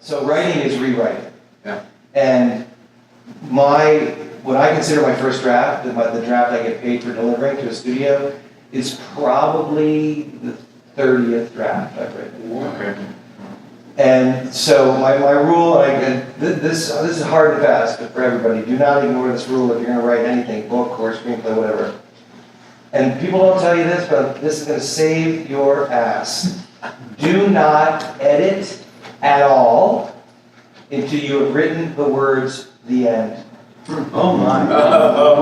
So writing is rewriting. Yeah. And what I consider my first draft, the draft I get paid for delivering to a studio, is probably the 30th draft I've written. Okay. And so my rule, this is hard and fast for everybody. Do not ignore this rule if you're going to write anything, book or screenplay, whatever. And people don't tell you this, but this is going to save your ass. Do not edit at all until you have written the words "the end." Oh my.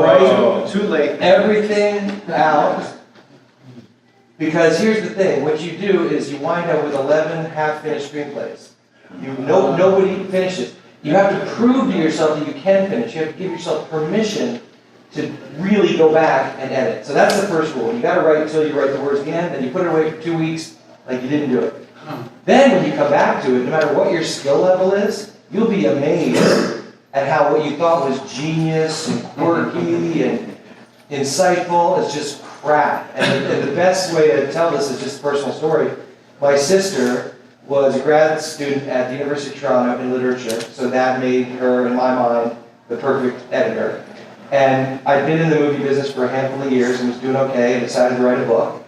Write Too late. everything out. Because here's the thing, what you do is you wind up with 11 half-finished screenplays. Nobody finishes. You have to prove to yourself that you can finish. You have to give yourself permission to really go back and edit. So that's the first rule. You got to write until you write the words at the end, then you put it away for 2 weeks like you didn't do it. Then when you come back to it, no matter what your skill level is, you'll be amazed at how what you thought was genius and quirky and insightful is just crap. And the best way to tell this is just a personal story. My sister was a grad student at the University of Toronto in literature, so that made her, in my mind, the perfect editor. And I'd been in the movie business for a handful of years and was doing okay and decided to write a book.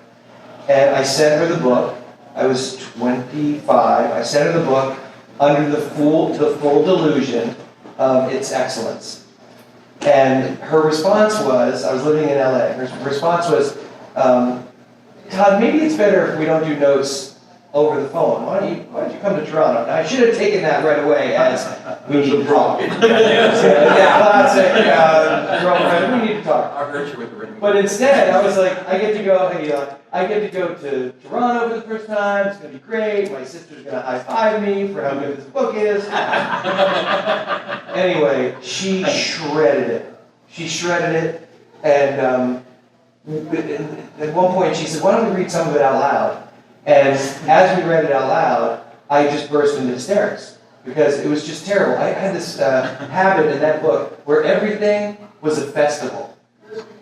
And I sent her the book. I was 25. I sent her the book under the full delusion of its excellence. And her response was, I was living in LA, her response was, Todd, maybe it's better if we don't do notes over the phone. Why don't you come to Toronto? Now, I should have taken that right away as we need to talk. Classic, girlfriend, we need to talk. I'll hurt you with the written. But instead, I was like, I get to go to Toronto for the first time. It's going to be great. My sister's going to high-five me for how good this book is. Anyway, she shredded it. And at one point, she said, why don't we read some of it out loud? And as we read it out loud, I just burst into hysterics because it was just terrible. I had this habit in that book where everything was a festival.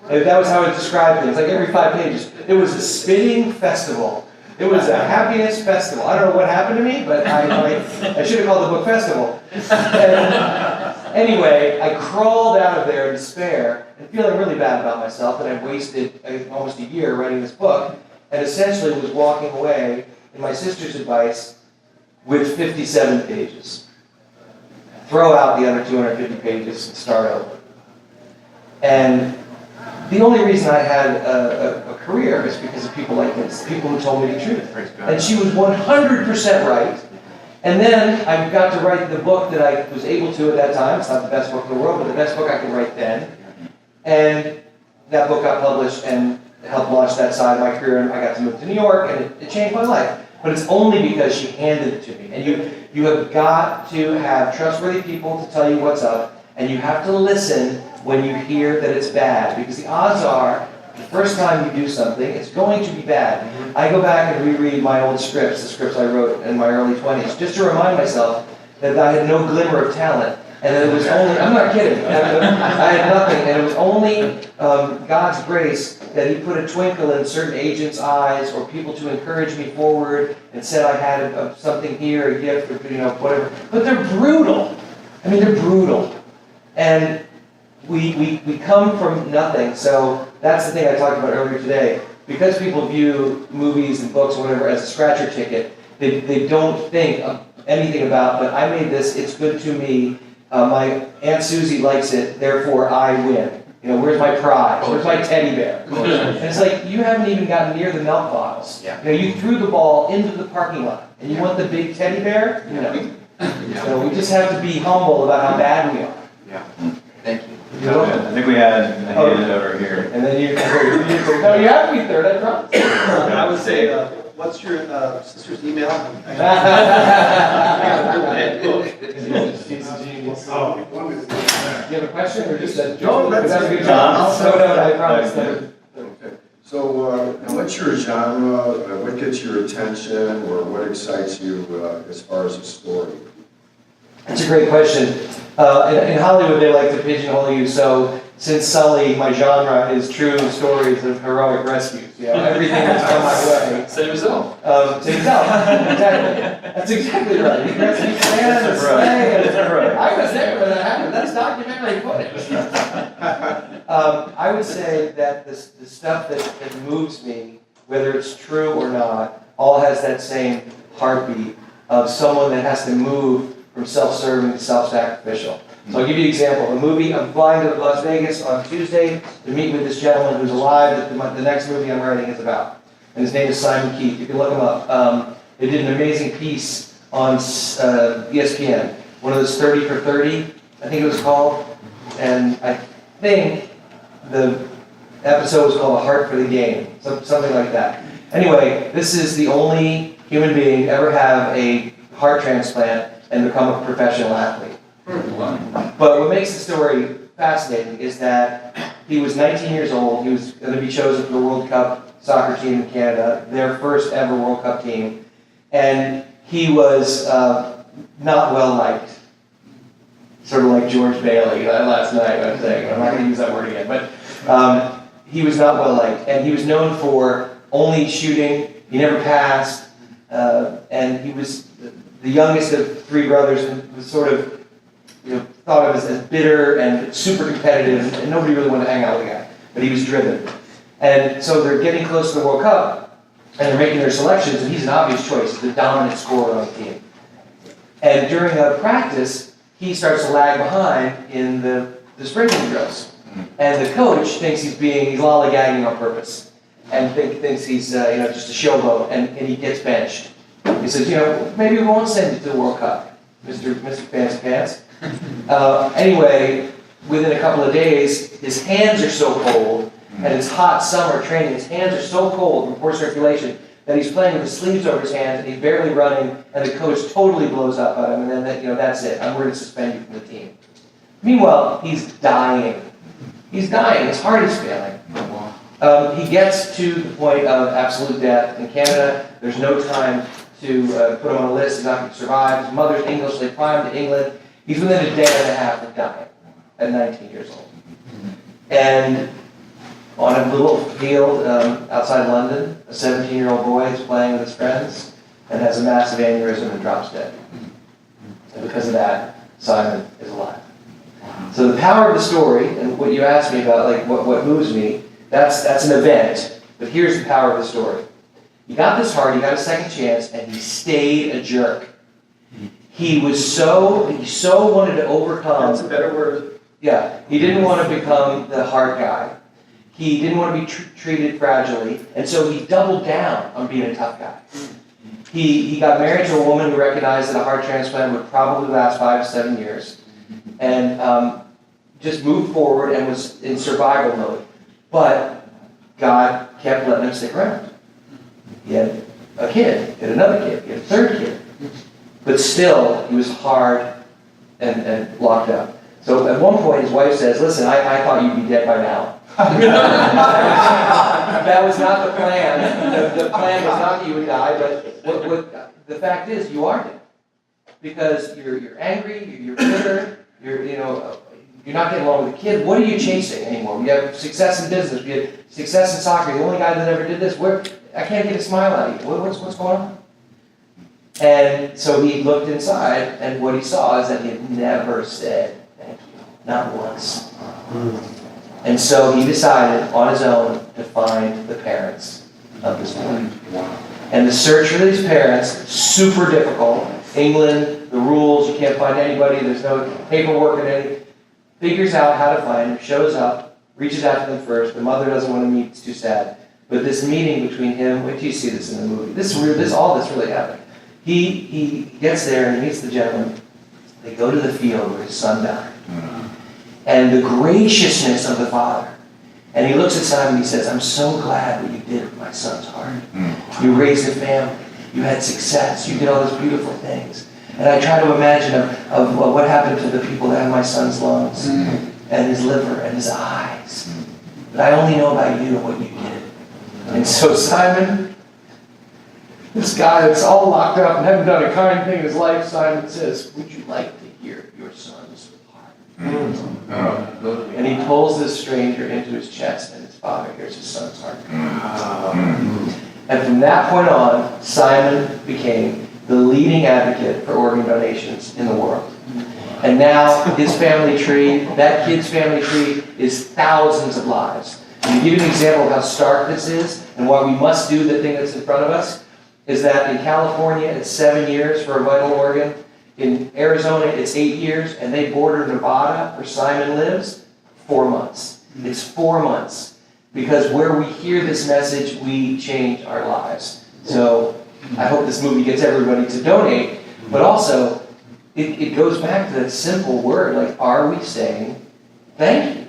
And that was how I described things. Like every 5 pages, it was a spinning festival. It was a happiness festival. I don't know what happened to me, but I should have called the book Festival. And anyway, I crawled out of there in despair and feeling really bad about myself that I'd wasted almost a year writing this book. And essentially was walking away, in my sister's advice, with 57 pages. Throw out the other 250 pages and start over. And the only reason I had a career is because of people like this, people who told me the truth. And she was 100% right. And then I got to write the book that I was able to at that time. It's not the best book in the world, but the best book I could write then. And that book got published and helped launch that side of my career, and I got to move to New York, and it changed my life. But it's only because she handed it to me. And you have got to have trustworthy people to tell you what's up, and you have to listen when you hear that it's bad, because the odds are, the first time you do something, it's going to be bad. I go back and reread my old scripts, the scripts I wrote in my early 20s, just to remind myself that I had no glimmer of talent. And it was only, I'm not kidding, I had nothing, and it was only God's grace that He put a twinkle in certain agents' eyes or people to encourage me forward and said I had something here, a gift, or whatever. But they're brutal. I mean, they're brutal. And we come from nothing, so that's the thing I talked about earlier today. Because people view movies and books or whatever as a scratcher ticket, they don't think of anything about, but I made this, it's good to me. My Aunt Susie likes it, therefore I win. Where's my prize? Where's my teddy bear? And it's like, you haven't even gotten near the milk bottles. Yeah. You threw the ball into the parking lot, and you want the big teddy bear? So we just have to be humble about how bad we are. Yeah. Thank you. I think we had a hand over here. And then you no, you have to be third, I promise. I would say, what's your sister's email? She's a genius. Do you have a question or just a No, joke? that's a good it. job. No, I promise. So, what's your genre? What gets your attention, or what excites you as far as a story? That's a great question. In Hollywood, they like to pigeonhole you. So since Sully, my genre is true stories of heroic rescues. Everything that's come my way. Save yourself. To himself, exactly. That's exactly right. He rescued Santa and sleigh. I was there when that happened. That's documentary footage. I would say that the stuff that moves me, whether it's true or not, all has that same heartbeat of someone that has to move from self-serving to self-sacrificial. So I'll give you an example. The movie, I'm flying to Las Vegas on Tuesday to meet with this gentleman who's alive that the next movie I'm writing is about. And his name is Simon Keith. You can look him up. They did an amazing piece on ESPN. One of those 30 for 30, I think it was called. And I think the episode was called A Heart for the Game, something like that. Anyway, this is the only human being to ever have a heart transplant and become a professional athlete. But what makes the story fascinating is that he was 19 years old. He was going to be chosen for the World Cup soccer team in Canada, their first ever World Cup team. And he was not well liked. Sort of like George Bailey last night, I was saying. I'm not going to use that word again. But he was not well liked. And he was known for only shooting. He never passed. And he was the youngest of three brothers and was sort of thought of as bitter and super competitive, and nobody really wanted to hang out with the guy, but he was driven. And so they're getting close to the World Cup, and they're making their selections, and he's an obvious choice. He's the dominant scorer on the team. And during a practice, he starts to lag behind in the sprinting drills. And the coach thinks he's lollygagging on purpose, and thinks he's just a showboat, and he gets benched. He says, maybe we won't send you to the World Cup, Mr. Fancy Pants. Anyway, within a couple of days, his hands are so cold, and it's hot summer training, his hands are so cold from poor circulation that he's playing with his sleeves over his hands, and he's barely running, and the coach totally blows up at him, and then that's it. I'm going to suspend you from the team. Meanwhile, he's dying. He's dying. His heart is failing. He gets to the point of absolute death. In Canada, there's no time to put him on a list. He's not going to survive. His mother's English. They fly him to England. He's within a day and a half of dying at 19 years old. And on a little field outside London, a 17-year-old boy is playing with his friends and has a massive aneurysm and drops dead. And because of that, Simon is alive. So the power of the story, and what you asked me about, like what moves me, that's an event. But here's the power of the story. He got this heart, he got a second chance, and he stayed a jerk. He so wanted to overcome. That's a better word. Yeah, he didn't want to become the heart guy. He didn't want to be treated fragilely, and so he doubled down on being a tough guy. He got married to a woman who recognized that a heart transplant would probably last 5 to 7 years, and just moved forward and was in survival mode. But God kept letting him stick around. He had a kid, he had another kid, he had a third kid. But still, he was hard and locked up. So at one point, his wife says, listen, I thought you'd be dead by now. That was not the plan. The plan was not that you would die, but the fact is, you are dead. Because you're angry, you're bitter, you're not getting along with the kid. What are you chasing anymore? We have success in business, we have success in soccer. The only guy that ever did this, I can't get a smile out of you. What's going on? And so he looked inside, and what he saw is that he had never said thank you, not once. And so he decided on his own to find the parents of this boy. And the search for these parents, super difficult. England, the rules, you can't find anybody, there's no paperwork or anything. Figures out how to find them, shows up, reaches out to them first. The mother doesn't want to meet, it's too sad. But this meeting between him, wait till you see this in the movie. All this really happened. He gets there and he meets the gentleman. They go to the field where his son died. And the graciousness of the father. And he looks at Simon and he says, I'm so glad what you did with my son's heart. You raised a family. You had success. You did all those beautiful things. And I try to imagine of what happened to the people that have my son's lungs and his liver and his eyes. But I only know about you and what you did. And so Simon, this guy that's all locked up and hasn't done a kind thing in his life, Simon says, would you like to hear your son's heart? And he pulls this stranger into his chest, and his father hears his son's heart. And from that point on, Simon became the leading advocate for organ donations in the world. And now his family tree, that kid's family tree, is thousands of lives. And to give you an example of how stark this is, and why we must do the thing that's in front of us, is that in California it's 7 years for a vital organ. In Arizona it's 8 years, and they border Nevada, where Simon lives, 4 months. It's 4 months. Because where we hear this message, we change our lives. So I hope this movie gets everybody to donate, but also it goes back to that simple word, like, are we saying thank you?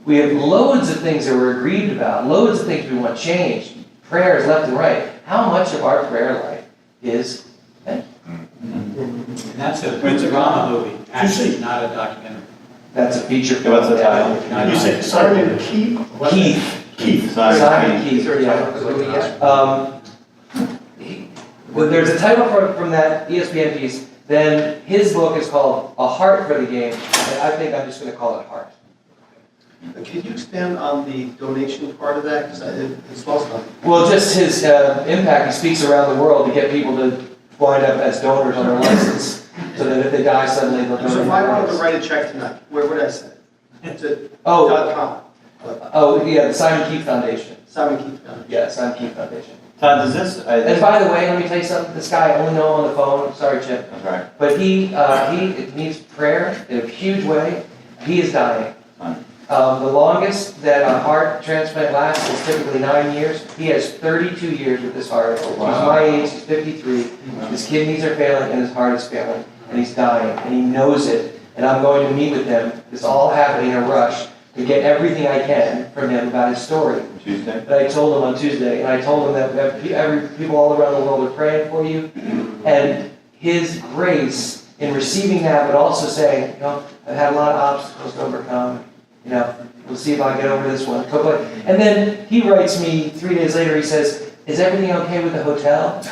We have loads of things that we're aggrieved about, loads of things we want changed, prayers left and right. How much of our prayer life is thank you? And that's a drama movie, actually, not a documentary. That's a feature film. What's the title? Not a You said Simon Keith? What? Keith. Simon Simon Keith. Keith, Is there a yeah. title for the movie yet? Well, there's a title from that ESPN piece. Then his book is called A Heart for the Game, and I think I'm just going to call it Heart. Can you expand on the donation part of that? Because it's lost on me. Well, just his impact. He speaks around the world to get people to wind up as donors on their license, so that if they die suddenly, they'll donate. So if I their wanted to rights. write a check tonight, where would I send it? To Oh, .com. yeah, the Simon Keith Foundation. Simon Keith Foundation. Yeah, Simon Keith Foundation. Todd, does this, And by the way, let me tell you something. This guy I only know on the phone. Sorry, Chip. I'm sorry. But he needs prayer in a huge way. He is dying. The longest that a heart transplant lasts is typically 9 years. He has 32 years with this heart. He's my age, he's 53. His kidneys are failing and his heart is failing. And he's dying. And he knows it. And I'm going to meet with him. It's all happening in a rush to get everything I can from him about his story. Tuesday? That I told him on Tuesday. And I told him that people all around the world are praying for you. And his grace in receiving that, but also saying, you know, I've had a lot of obstacles to overcome. You know, we'll see if I get over this one. And then he writes me 3 days later, he says, is everything okay with the hotel?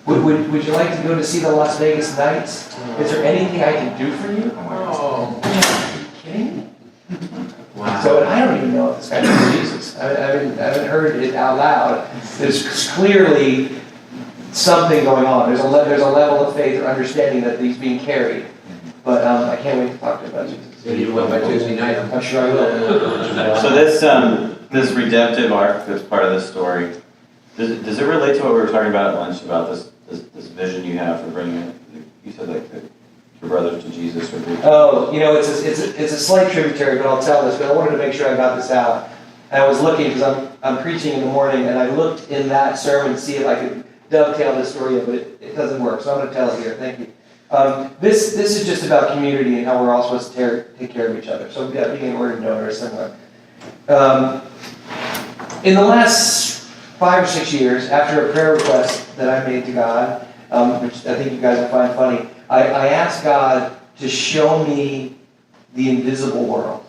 Would you like to go to see the Las Vegas Knights? Is there anything I can do for you? Oh. Are you kidding me? Wow. So and I don't even know if this guy knows Jesus. I haven't heard it out loud. There's clearly something going on. There's a level of faith or understanding that he's being carried. But I can't wait to talk to him about Jesus. So you went by Tuesday night? I'm sure I will. So this redemptive arc that's part of this story, does it relate to what we were talking about at lunch, about this vision you have for bringing it, you said like your brothers to Jesus or Oh, you know, it's a slight tributary, but I'll tell this. But I wanted to make sure I got this out. And I was looking because I'm preaching in the morning, and I looked in that sermon to see if I could dovetail this story in, but it doesn't work. So I'm going to tell it here. Thank you. This is just about community and how we're all supposed to take care of each other. So yeah, being an organ donor is similar. In the last 5 or 6 years, after a prayer request that I made to God, which I think you guys will find funny, I asked God to show me the invisible world.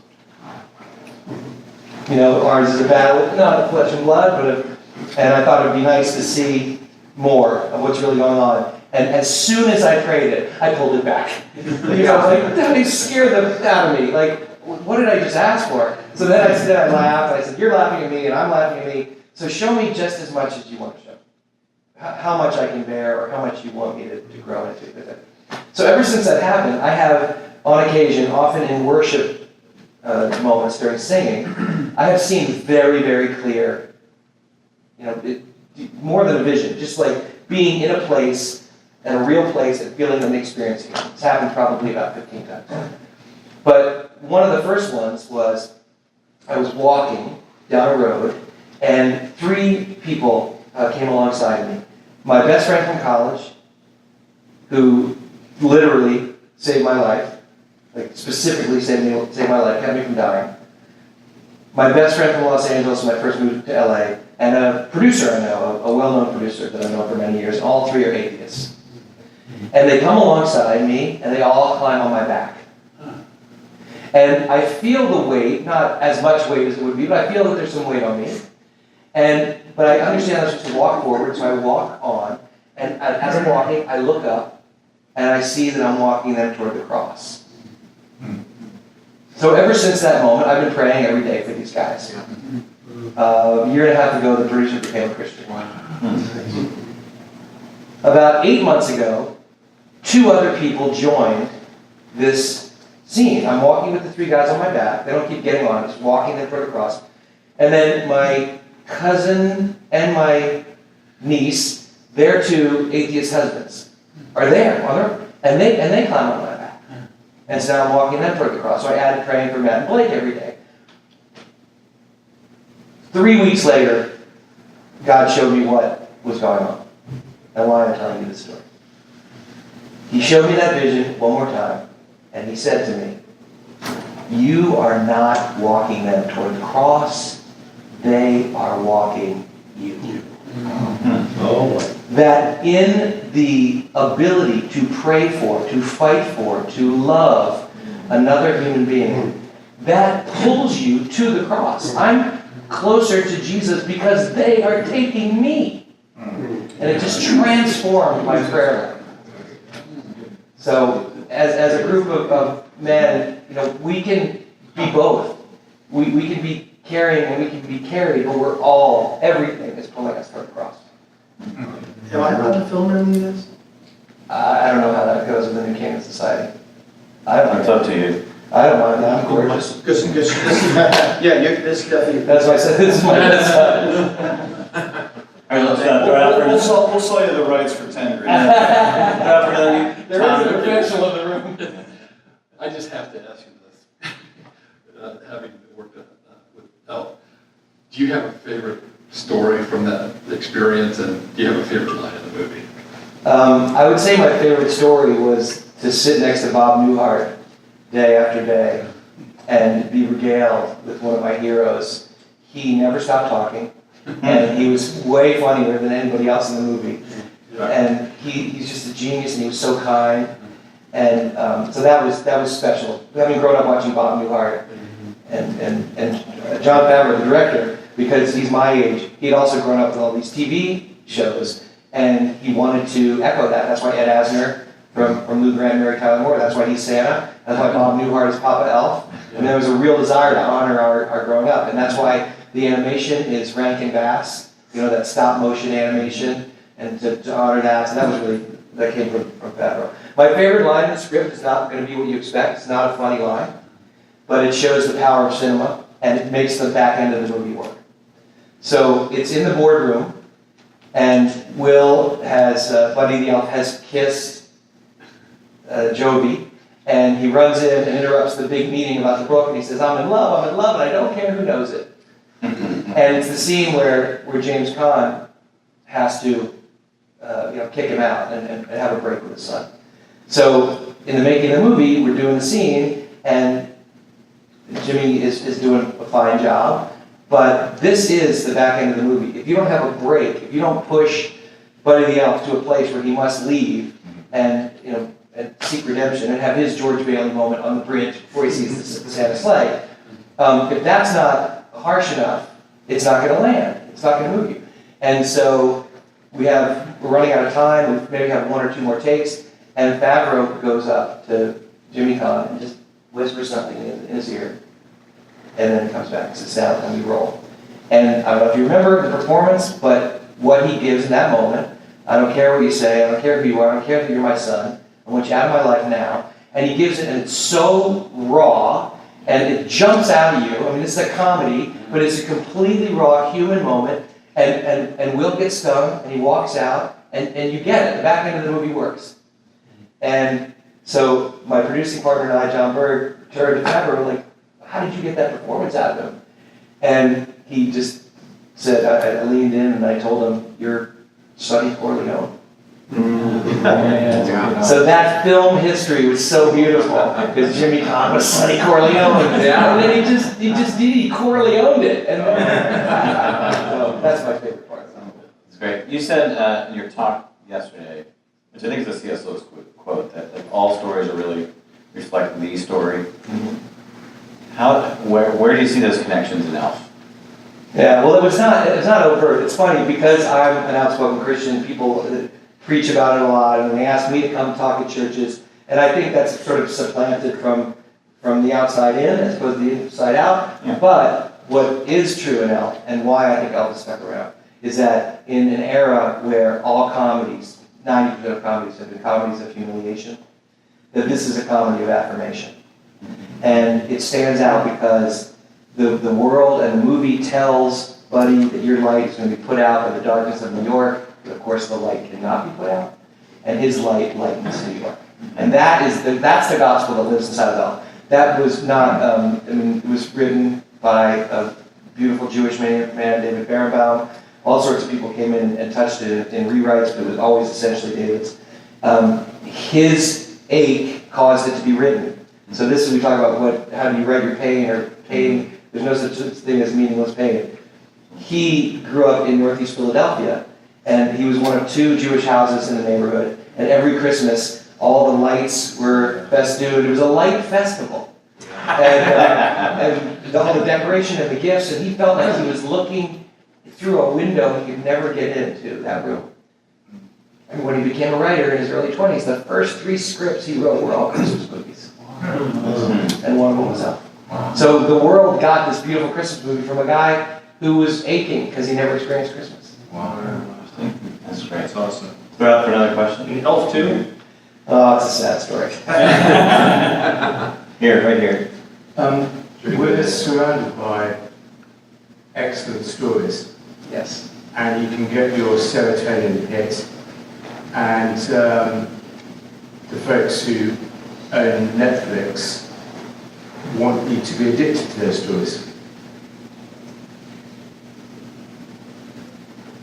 You know, ours is a battle, not of flesh and blood, and I thought it would be nice to see more of what's really going on. And as soon as I prayed it, I pulled it back. Because I was like, that scared the out of me. Like, what did I just ask for? So then I laughed. I said, you're laughing at me, and I'm laughing at me. So show me just as much as you want to show. How much I can bear, or how much you want me to grow into it. So ever since that happened, I have, on occasion, often in worship moments during singing, I have seen very, very clear, you know, more than a vision, just like being in a place, in a real place, and feeling and experiencing it. It's happened probably about 15 times. But one of the first ones was, I was walking down a road, and 3 people came alongside me. My best friend from college, who literally saved my life, like specifically saved my life, kept me from dying. My best friend from Los Angeles when I first moved to LA, and a producer I know, a well-known producer that I've known for many years, and all 3 are atheists. And they come alongside me, and they all climb on my back. And I feel the weight, not as much weight as it would be, but I feel that there's some weight on me. But I understand I'm supposed to walk forward, so I walk on. And as I'm walking, I look up, and I see that I'm walking them toward the cross. So ever since that moment, I've been praying every day for these guys. A year and a half ago, the producer became a Christian. About 8 months ago, 2 other people joined this scene. I'm walking with the 3 guys on my back. They don't keep getting on. I'm just walking them toward the cross. And then my cousin and my niece, their 2 atheist husbands, are there. And they climb on my back. And so now I'm walking them toward the cross. So I added praying for Matt and Blake every day. 3 weeks later, God showed me what was going on and why I'm telling you this story. He showed me that vision one more time, and he said to me, "You are not walking them toward the cross, they are walking you." That in the ability to pray for, to fight for, to love another human being, that pulls you to the cross. I'm closer to Jesus because they are taking me. And it just transformed my prayer life. So, as a group of men, we can be both. We can be caring and we can be carried, but everything is pulling us toward the cross. Am I allowed to film any of this? I don't know how that goes with the New Canaan Society. I don't It's mind. up to you. I don't mind. I'm gorgeous. This definitely. That's why I said this is my best. All right, let's throw it out for We'll sell you the rights for 10 grand. There is an official in the room. I just have to ask you this. Having worked with Elf, do you have a favorite story from that experience, and do you have a favorite line in the movie? I would say my favorite story was to sit next to Bob Newhart day after day and be regaled with one of my heroes. He never stopped talking, and he was way funnier than anybody else in the movie. And he's just a genius, and he was so kind. And so that was special. Having grown up watching Bob Newhart and John Favreau, the director, because he's my age, he'd also grown up with all these TV shows, and he wanted to echo that. That's why Ed Asner from Lou Grant married Tyler Moore. That's why he's Santa. That's why Bob Newhart is Papa Elf. And there was a real desire to honor our growing up, and that's why the animation is Rankin Bass, that stop motion animation, and to honor that. So that came from Favreau. My favorite line in the script is not going to be what you expect. It's not a funny line, but it shows the power of cinema, and it makes the back end of the movie work. So it's in the boardroom, and Will Buddy the Elf has kissed Joby, and he runs in and interrupts the big meeting about the book, and he says, I'm in love, and I don't care who knows it. And it's the scene where James Caan has to kick him out and have a break with his son. So in the making of the movie, we're doing the scene, and Jimmy is doing a fine job, but this is the back end of the movie. If you don't have a break, if you don't push Buddy the Elf to a place where he must leave and seek redemption and have his George Bailey moment on the bridge before he sees the Santa sleigh, if that's not harsh enough, it's not going to land. It's not going to move you. And so we're running out of time. We maybe have 1 or 2 more takes, and Favreau goes up to Jimmy Caan and just whispers something in his ear, and then comes back and sits down, and we roll. And I don't know if you remember the performance, but what he gives in that moment, I don't care what you say, I don't care who you are, I don't care if you're my son, I want you out of my life now. And he gives it, and it's so raw, and it jumps out of you. I mean, this is a comedy, but it's a completely raw human moment, and Will gets stung, and he walks out, and you get it. The back end of the movie works. And so my producing partner and I, John Berg, turned to Favreau, like, how did you get that performance out of him? And he just said, I leaned in and I told him, you're Sonny Corleone. So that film history was so beautiful because Jimmy Caan was Sonny Corleone. And then he Corleoned it. And so that's my favorite part. It's great. You said in your talk yesterday, which I think is a C.S. Lewis quote, that all stories are really reflect the story. Where do you see those connections in Elf? Yeah, well, it's not overt. It's funny because I'm an outspoken Christian. People preach about it a lot, and they ask me to come talk at churches, and I think that's sort of supplanted from from the outside in as opposed to the inside out. Yeah. But what is true in Elf, and why I think Elf has stuck around, is that in an era where all comedies, 90% of comedies have been comedies of humiliation, that this is a comedy of affirmation. And it stands out because the world and the movie tells Buddy that your light is going to be put out by the darkness of New York, but of course the light cannot be put out, and his light lightens New York. And that's the gospel that lives inside of Elf. That was not, it was written by a beautiful Jewish man, David Berenbaum. All sorts of people came in and touched it in rewrites, but it was always essentially David's. His ache caused it to be written. So this is, we talk about how do you write your pain, or pain, there's no such thing as meaningless pain. He grew up in Northeast Philadelphia, and he was one of 2 Jewish houses in the neighborhood, and every Christmas, all the lights were festooned. It was a light festival. And all the decoration and the gifts, and he felt like he was looking through a window he could never get into that room. And when he became a writer in his early 20s, the first 3 scripts he wrote were all Christmas movies. And one of them was Elf. So the world got this beautiful Christmas movie from a guy who was aching because he never experienced Christmas. Wow. That's great. That's awesome. Throw out for another question. Elf 2? Oh, it's a sad story. Here, right here. We're surrounded by excellent stories, Yes. and you can get your serotonin hit, and the folks who own Netflix want you to be addicted to their stories.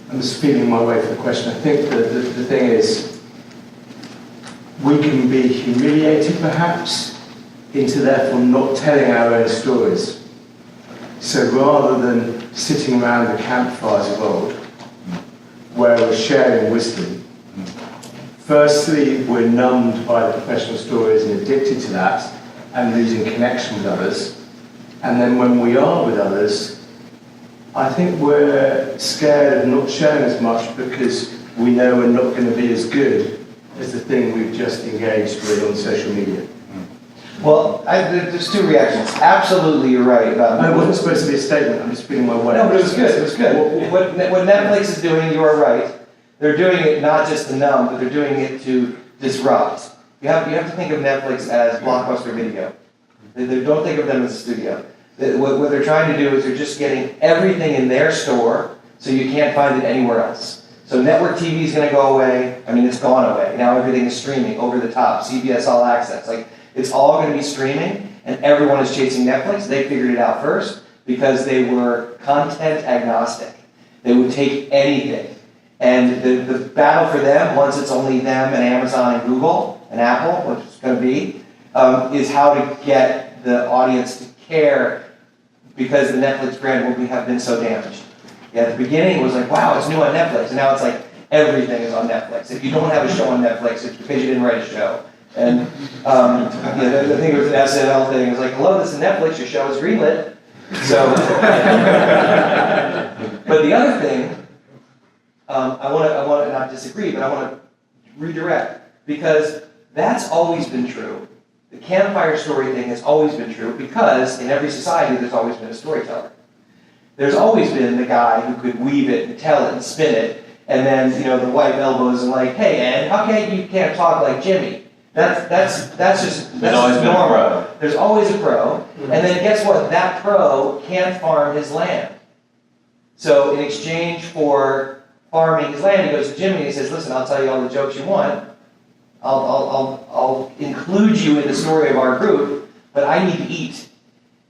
I'm just feeling my way for the question. I think the thing is, we can be humiliated perhaps into therefore not telling our own stories. So rather than sitting around the campfires of old, where we're sharing wisdom, firstly, we're numbed by the professional stories and addicted to that and losing connection with others. And then when we are with others, I think we're scared of not sharing as much because we know we're not going to be as good as the thing we've just engaged with on social media. Well, there's 2 reactions. Absolutely, you're right about. It wasn't supposed to be a statement, I'm just feeling my way. No, but it was good. It was good. What Netflix is doing, you are right. They're doing it not just to numb, but they're doing it to disrupt. You have to think of Netflix as Blockbuster Video. Don't think of them as a studio. What they're trying to do is they're just getting everything in their store, so you can't find it anywhere else. So network TV is going to go away. I mean, it's gone away. Now everything is streaming over the top. CBS All Access. It's all going to be streaming, and everyone is chasing Netflix. They figured it out first because they were content agnostic. They would take anything. And the battle for them, once it's only them and Amazon and Google and Apple, which it's going to be, is how to get the audience to care because the Netflix brand will have been so damaged. Yeah, at the beginning it was like, wow, it's new on Netflix, and now it's like everything is on Netflix. If you don't have a show on Netflix, it's because you didn't write a show. And I think it was an SNL thing. It was like, hello, this is Netflix. Your show is greenlit. So, but the other thing, I want to not disagree, but I want to redirect because that's always been true. The campfire story thing has always been true because in every society there's always been a storyteller. There's always been the guy who could weave it and tell it and spin it, and then the wife elbows and like, hey Ed, how come you can't talk like Jimmy? That's just There's always been a normal. pro. There's always a pro, and then guess what? That pro can't farm his land. So in exchange for farming his land, he goes to Jimmy and he says, "Listen, I'll tell you all the jokes you want. I'll include you in the story of our group, but I need to eat.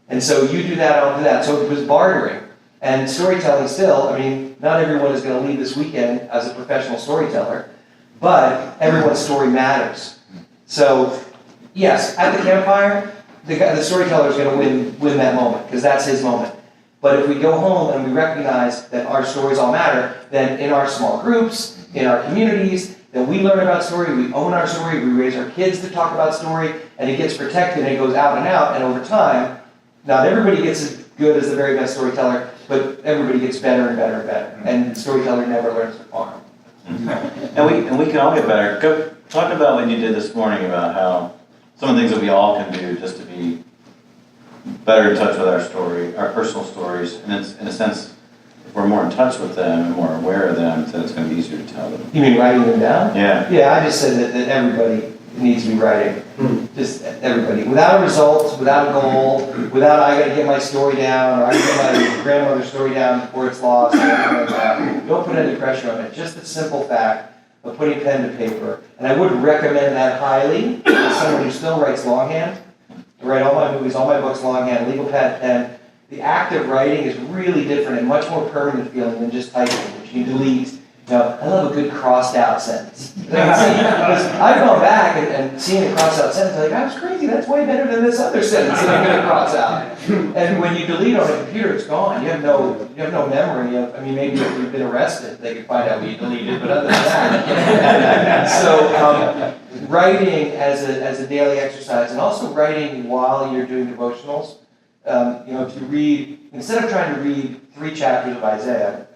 And so you do that, I'll do that." So it was bartering. And storytelling still, I mean, not everyone is going to leave this weekend as a professional storyteller, but everyone's story matters. So, yes, at the campfire, the storyteller is going to win that moment, because that's his moment. But if we go home and we recognize that our stories all matter, then in our small groups, in our communities, then we learn about story, we own our story, we raise our kids to talk about story, and it gets protected and it goes out, and over time, not everybody gets as good as the very best storyteller, but everybody gets better and better and better. And the storyteller never learns to farm. And we can all get better. Go talk about what you did this morning about how some of the things that we all can do just to be better in touch with our story, our personal stories, and it's, in a sense, if we're more in touch with them and more aware of them, then it's going to be easier to tell them. You mean writing them down? Yeah. Yeah, I just said that everybody needs to be writing. Just everybody. Without a result, without a goal, without I gotta get my story down, or I gotta get my grandmother's story down before it's lost, or anything like that. Don't put any pressure on it. Just the simple fact of putting pen to paper. And I would recommend that highly as someone who still writes longhand. I write all my movies, all my books longhand, legal pad, pen. The act of writing is really different and much more permanent feeling than just typing, which you delete. You know, I love a good crossed out sentence. I've gone back and seen a crossed out sentence, like, that was crazy, that's way better than this other sentence that I'm gonna cross out. And when you delete on a computer, it's gone. You have no memory of, I mean, maybe if you've been arrested, they could find out what you deleted, but other than that. So, writing as a daily exercise, and also writing while you're doing devotionals. If you read, instead of trying to read 3 chapters of Isaiah,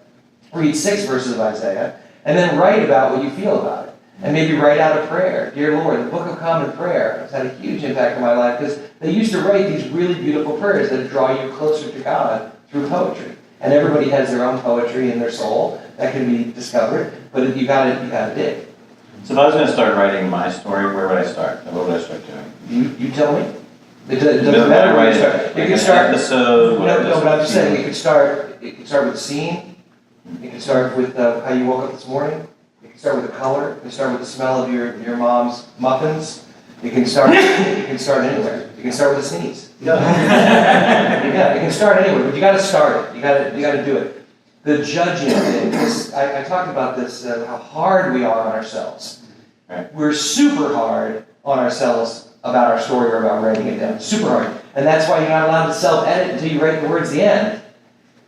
read 6 verses of Isaiah, and then write about what you feel about it. And maybe write out a prayer. Dear Lord, the Book of Common Prayer has had a huge impact on my life because they used to write these really beautiful prayers that draw you closer to God through poetry. And everybody has their own poetry in their soul that can be discovered, but you gotta dig. So if I was going to start writing my story, where would I start? What would I start doing? You tell me. It doesn't matter where you start. You can start episode. No, but I'm just saying, it could start with a scene. You can start with how you woke up this morning. You can start with the color. You can start with the smell of your mom's muffins. You can start anywhere. You can start with a sneeze. Yeah, you can start anywhere, but you got to start it. You got to do it. The judging thing. I talked about this. How hard we are on ourselves. Right. We're super hard on ourselves about our story or about writing it down. Super hard, and that's why you're not allowed to self-edit until you write the words at the end.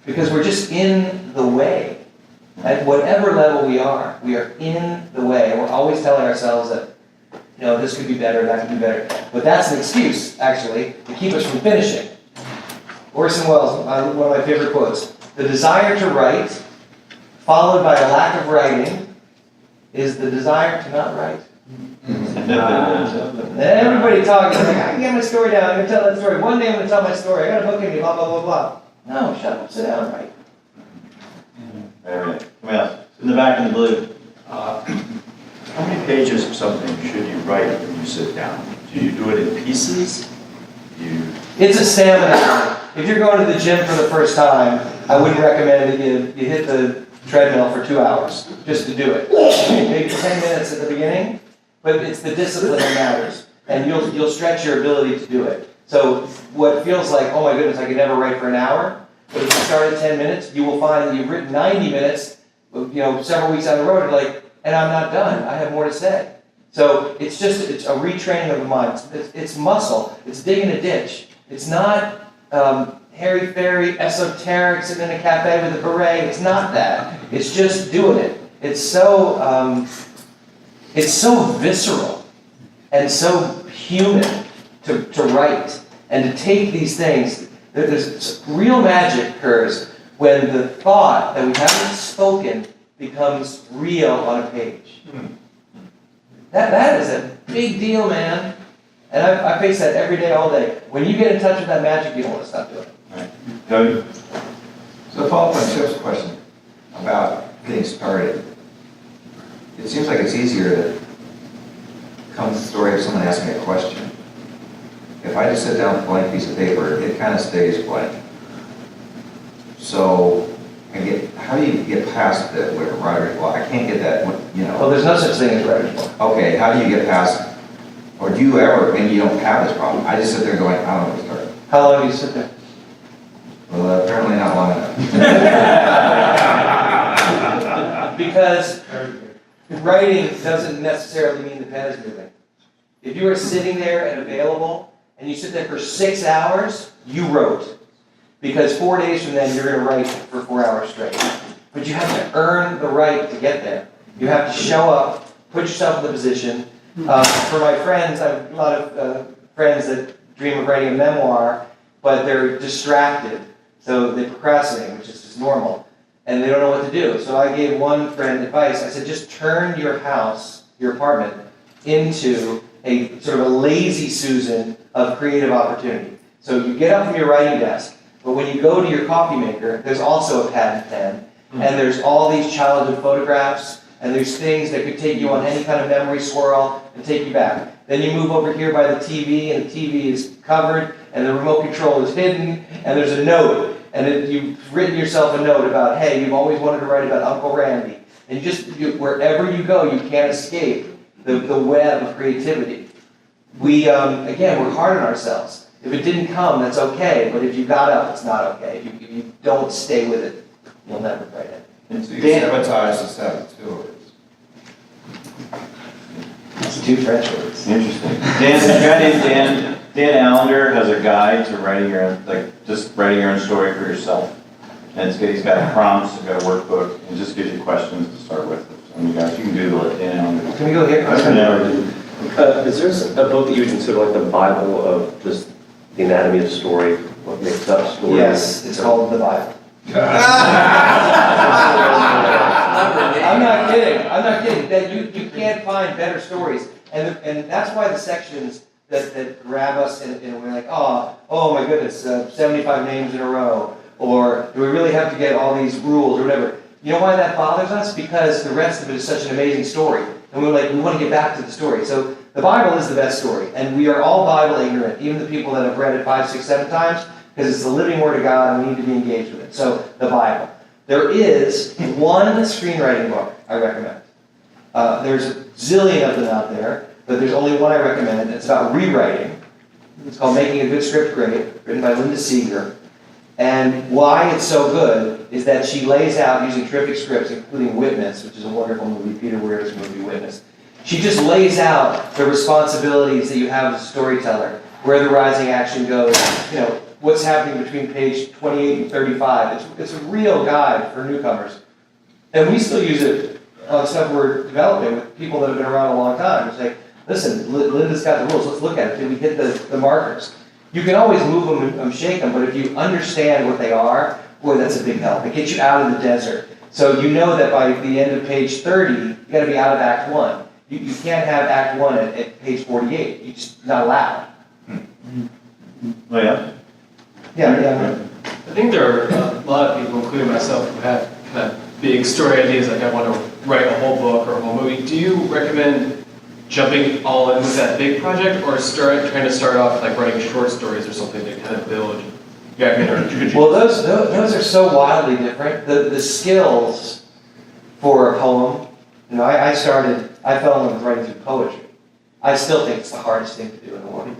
Because we're just in the way. At whatever level we are in the way. We're always telling ourselves that, this could be better, that could be better. But that's an excuse, actually, to keep us from finishing. Orson Welles, one of my favorite quotes. The desire to write, followed by a lack of writing, is the desire to not write. Everybody talking, like, I can get my story down, I'm going to tell that story. One day I'm going to tell my story, I got a book in me, blah, blah, blah, blah. No, shut up, sit down, right? Very good. Somebody else. In the back in the blue. How many pages of something should you write when you sit down? Do you do it in pieces? It's a stamina. If you're going to the gym for the first time, I wouldn't recommend that you hit the treadmill for 2 hours just to do it. Maybe 10 minutes at the beginning, but it's the discipline that matters. And you'll stretch your ability to do it. So what feels like, oh my goodness, I could never write for an hour, but if you start at 10 minutes, you will find that you've written 90 minutes, several weeks down the road, and I'm not done. I have more to say. So it's a retraining of the mind. It's muscle. It's digging a ditch. It's not hairy-fairy, esoteric, sitting in a cafe with a beret. It's not that. It's just doing it. It's so visceral and so human to write and to take these things. There's real magic occurs when the thought that we haven't spoken becomes real on a page. That is a big deal, man. And I face that every day, all day. When you get in touch with that magic, you don't want to stop doing it. Right. Go. So to follow up on Chip's question about getting started, it seems like it's easier to come to the story of someone asking a question. If I just sit down with a blank piece of paper, it kind of stays blank. So, how do you get past the writer's block? I can't get that, Well, there's no such thing as writer's block. Okay, how do you get past, or do you ever, maybe you don't have this problem. I just sit there going, I don't know where to start. How long do you sit there? Well, apparently not long enough. Because writing doesn't necessarily mean the pen is moving. If you are sitting there and available, and you sit there for 6 hours, you wrote. Because 4 days from then, you're going to write for 4 hours straight. But you have to earn the right to get there. You have to show up, put yourself in the position. For my friends, I have a lot of friends that dream of writing a memoir, but they're distracted. So they procrastinate, which is just normal. And they don't know what to do. So I gave one friend advice. I said, just turn your house, your apartment, into a sort of a lazy Susan of creative opportunity. So you get up from your writing desk, but when you go to your coffee maker, there's also a pad and pen, and there's all these childhood photographs, and there's things that could take you on any kind of memory swirl and take you back. Then you move over here by the TV, and the TV is covered, and the remote control is hidden, and there's a note, and you've written yourself a note about, hey, you've always wanted to write about Uncle Randy. And wherever you go, you can't escape the web of creativity. Again, we're hard on ourselves. If it didn't come, that's okay, but if you got up, it's not okay. If you don't stay with it, you'll never write it. And so you sabotage the 7 too. It's 2 French words. Interesting. Dan, a guy named Dan Allender has a guide to writing your own, just writing your own story for yourself. And he's got prompts, he's got a workbook, and just gives you questions to start with. So you guys, you can Google it, Dan Allender. Can we go here? Is there a book that you would consider like the Bible of just the anatomy of story, what makes up story? Yes, it's called the Bible. I'm not kidding. That you can't find better stories, and that's why the sections that grab us and we're like, oh my goodness, 75 names in a row, or do we really have to get all these rules or whatever? You know why that bothers us? Because the rest of it is such an amazing story, and we want to get back to the story. So the Bible is the best story, and we are all Bible ignorant, even the people that have read it 5, 6, 7 times, because it's the living Word of God, and we need to be engaged with it. So the Bible. There is one screenwriting book I recommend. There's a zillion of them out there, but there's only one I recommend. It's about rewriting. It's called Making a Good Script Great, written by Linda Seeger. And why it's so good is that she lays out, using terrific scripts, including Witness, which is a wonderful movie, Peter Weir's movie, Witness. She just lays out the responsibilities that you have as a storyteller, where the rising action goes, what's happening between page 28 and 35. It's a real guide for newcomers. And we still use it on stuff we're developing with people that have been around a long time. It's like, listen, Linda's got the rules, let's look at it. Did we hit the markers? You can always move them and shake them, but if you understand what they are, boy, that's a big help. It gets you out of the desert. So you know that by the end of page 30, you got to be out of Act 1. You can't have Act 1 at page 48. You're just not allowed. Oh, yeah? Yeah. I think there are a lot of people, including myself, who have kind of big story ideas, like I want to write a whole book or a whole movie. Do you recommend jumping all in with that big project, or trying to start off like writing short stories or something to kind of build? Well, those are so wildly different. The skills for a poem, I fell in love with writing through poetry. I still think it's the hardest thing to do in the world.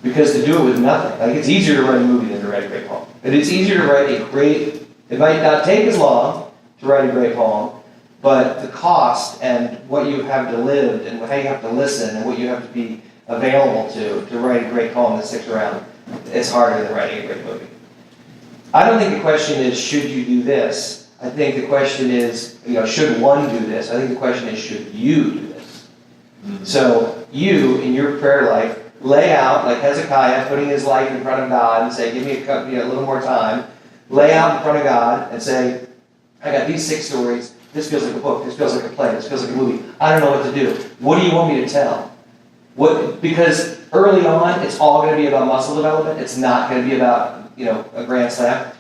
Because to do it with nothing, it's easier to write a movie than to write a great poem. But it's easier to write it might not take as long to write a great poem, but the cost and what you have to live and how you have to listen and what you have to be available to write a great poem that sticks around, it's harder than writing a great movie. I don't think the question is, should you do this? I think the question is, should one do this? I think the question is, should you do this? So you, in your prayer life, lay out, like Hezekiah, putting his life in front of God and say, give me a little more time. Lay out in front of God and say, I got these 6 stories. This feels like a book. This feels like a play. This feels like a movie. I don't know what to do. What do you want me to tell? Because early on, it's all going to be about muscle development. It's not going to be about, a grand slam.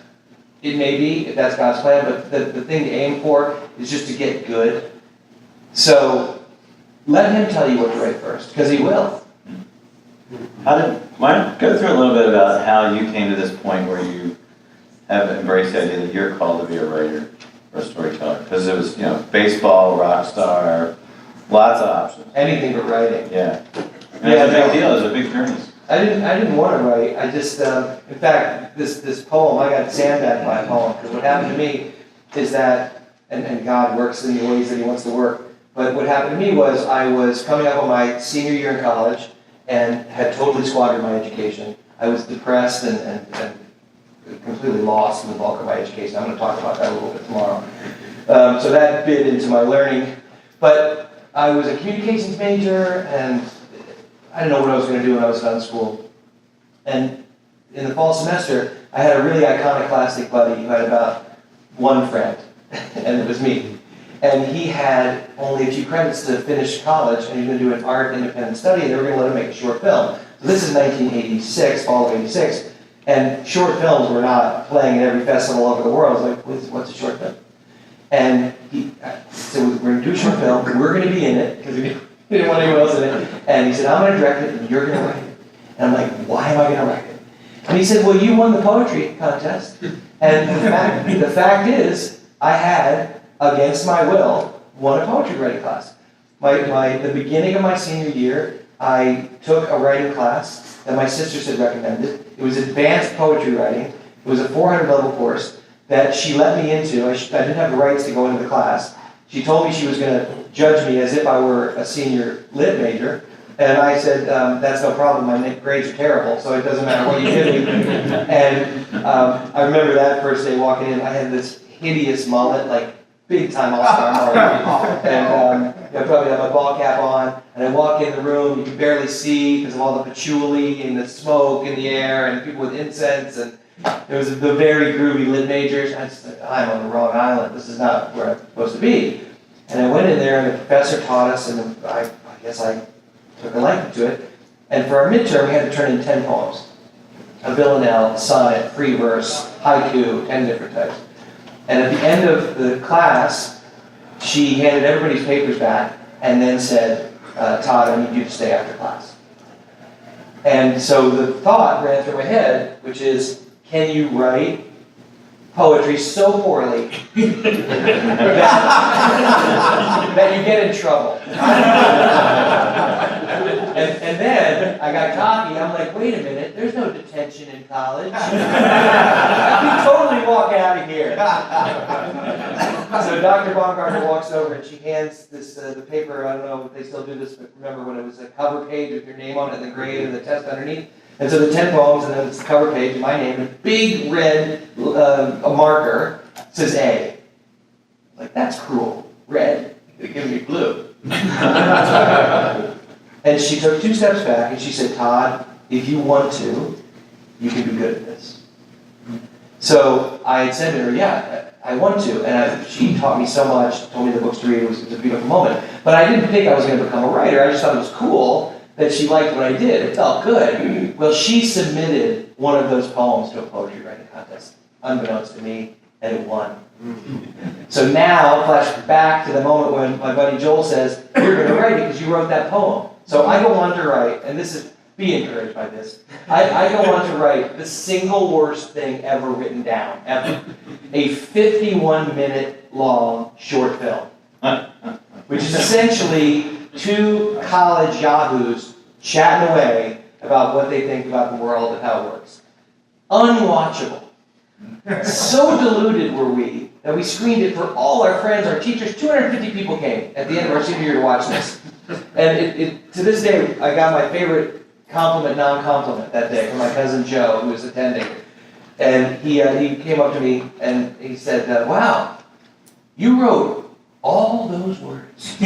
It may be, if that's God's plan, but the thing to aim for is just to get good. So let him tell you what to write first, because he will. Go through a little bit about how you came to this point where you have embraced the idea that you're called to be a writer or a storyteller. Because it was, baseball, rock star, lots of options. Anything but writing. Yeah. And it's a big deal. It's a big journey. I didn't want to write. I just, in fact, this poem, I got sandbagged by a poem. Because what happened to me is that, and God works in the ways that he wants to work. But what happened to me was I was coming up on my senior year in college and had totally squandered my education. I was depressed and completely lost in the bulk of my education. I'm going to talk about that a little bit tomorrow. So that bit into my learning. But I was a communications major, and I didn't know what I was going to do when I was done school. And in the fall semester, I had a really iconoclastic buddy who had about one friend, and it was me. And he had only a few credits to finish college, and he was going to do an art independent study, and they were going to let him make a short film. So This is 1986, fall of '86, and short films were not playing at every festival all over the world. I was like, what's a short film? And he said, we're going to do a short film, we're going to be in it, because we didn't want anyone else in it. And he said, I'm going to direct it, and you're going to write it. And I'm like, why am I going to write it? And he said, well, you won the poetry contest. And the fact is, I had, against my will, won a poetry writing class. The beginning of my senior year, I took a writing class that my sisters had recommended. It was advanced poetry writing. It was a 400-level course that she let me into. I didn't have the rights to go into the class. She told me she was going to judge me as if I were a senior lit major. And I said, that's no problem, my grades are terrible, so it doesn't matter what you give me. And I remember that first day walking in, I had this hideous mullet, like big time all-star mullet. And I probably had my ball cap on, and I walk in the room, you can barely see because of all the patchouli and the smoke in the air and people with incense. And there was the very groovy lit majors. And I just said, I'm on the wrong island, this is not where I'm supposed to be. And I went in there, and the professor taught us, and I guess I took a liking to it. And for our midterm, we had to turn in 10 poems. A villanelle, a sonnet, free verse, haiku, 10 different types. And at the end of the class, she handed everybody's papers back and then said, Todd, I need you to stay after class. And so the thought ran through my head, which is, can you write poetry so poorly that you get in trouble? And then I got cocky. I'm like, wait a minute, there's no detention in college. I can totally walk out of here. So Dr. Baumgartner walks over and she hands this the paper. I don't know if they still do this, but remember when it was a cover page with your name on it and the grade and the test underneath? And so the 10 poems, and then it's the cover page, my name, and big red a marker says A. Like, that's cruel. Red. They give me blue. And she took 2 steps back and she said, Todd, if you want to, you can be good at this. So I had said to her, yeah, I want to. And she taught me so much, told me the books to read. It was a beautiful moment. But I didn't think I was going to become a writer. I just thought it was cool that she liked what I did. It felt good. Well, she submitted one of those poems to a poetry writing contest, unbeknownst to me, and it won. So now, flash back to the moment when my buddy Joel says, you're going to write it because you wrote that poem. So I go on to write, and this is, be encouraged by this, I go on to write the single worst thing ever written down, ever. A 51-minute long short film, which is essentially 2 college yahoos chatting away about what they think about the world and how it works. Unwatchable. So deluded were we that we screened it for all our friends, our teachers. 250 people came at the end of our senior year to watch this. And to this day, I got my favorite compliment, non-compliment that day from my cousin Joe, who was attending. And he came up to me and he said, wow, you wrote all those words.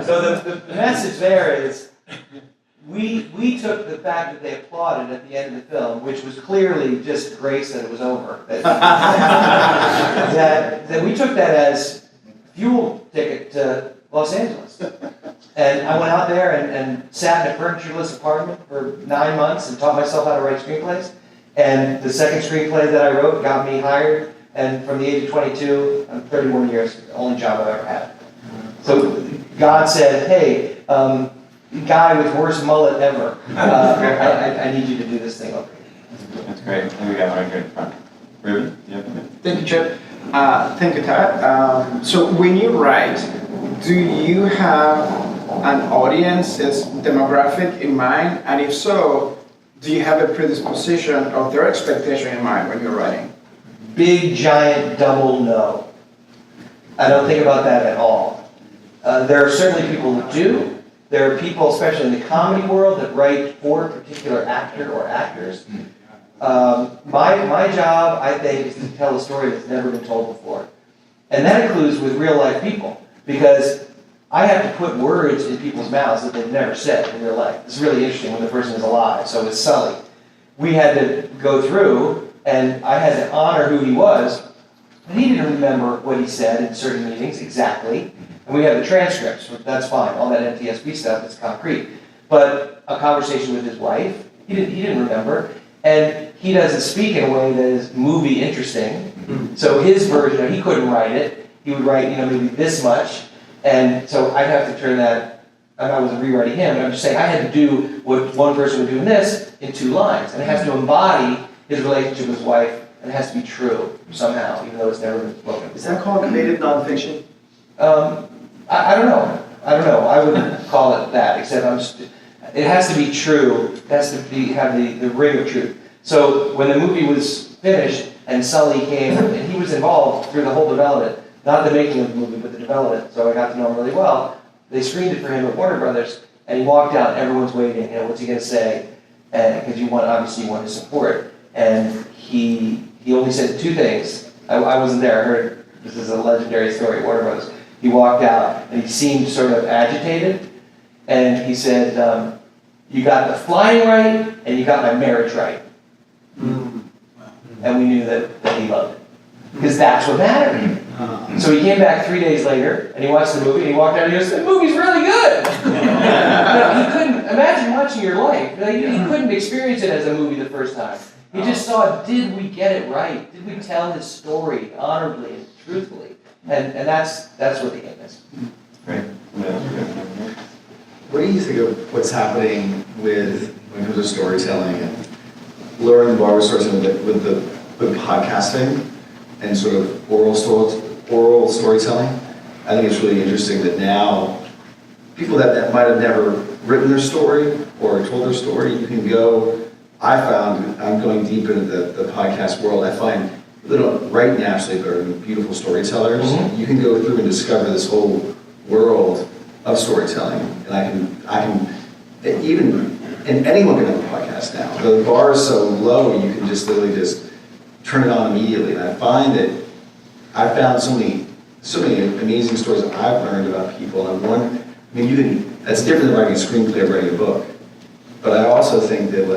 So the message there is, we took the fact that they applauded at the end of the film, which was clearly just grace that it was over. That we took that as fuel ticket to Los Angeles. And I went out there and sat in a furnitureless apartment for 9 months and taught myself how to write screenplays. And the second screenplay that I wrote got me hired. And from the age of 22, I'm 31 years, the only job I've ever had. So God said, hey, guy with worst mullet ever, I need you to do this thing over here. That's great. I think we got one right here in front. Ruben, do you have anything? Thank you, Chip. Thank you, Todd. So when you write, do you have an audience demographic in mind? And if so, do you have a predisposition of their expectation in mind when you're writing? Big, giant, double no. I don't think about that at all. There are certainly people who do. There are people, especially in the comedy world, that write for a particular actor or actors. My job, I think, is to tell a story that's never been told before. And that includes with real life people, because I have to put words in people's mouths that they've never said in real life. It's really interesting when the person is alive. So with Sully, we had to go through, and I had to honor who he was, but he didn't remember what he said in certain meetings exactly. And we have the transcripts, so that's fine, all that NTSB stuff is concrete. But a conversation with his wife, he didn't remember. And he doesn't speak in a way that is movie interesting. So his version, he couldn't write it. He would write, maybe this much. And so I'd have to turn that, I wasn't rewriting him, but I'm just saying I had to do what one person would do in this in 2 lines. And it has to embody his relationship with his wife, and it has to be true somehow, even though it's never been spoken. Is that called creative nonfiction? I don't know. I wouldn't call it that, except it has to be true. It has to have the ring of truth. So when the movie was finished and Sully came, and he was involved through the whole development, not the making of the movie, but the development, so I got to know him really well. They screened it for him at Warner Brothers, and he walked out, and everyone's waiting, what's he going to say? Because obviously you want his support. And he only said 2 things. I wasn't there. I heard this is a legendary story at Warner Brothers. He walked out, and he seemed sort of agitated, and he said, you got the flying right, and you got my marriage right. And we knew that he loved it. Because that's what mattered. So he came back 3 days later, and he watched the movie, and he walked out and he goes, the movie's really good! He couldn't imagine watching your life. He couldn't experience it as a movie the first time. He just saw, did we get it right? Did we tell his story honorably and truthfully? And that's what the game is. Great. What do you think of what's happening when it comes to storytelling and learning the bar storytelling with podcasting and sort of oral storytelling? I think it's really interesting that now people that might have never written their story or told their story, you can go. I found, I'm going deep into the podcast world, I find they don't write naturally, but are beautiful storytellers. Mm-hmm. You can go through and discover this whole world of storytelling, and I can and anyone can have a podcast now. The bar is so low, you can just literally just turn it on immediately. And I find that I found so many amazing stories that I've learned about people. And that's different than writing a screenplay or writing a book. But I also think that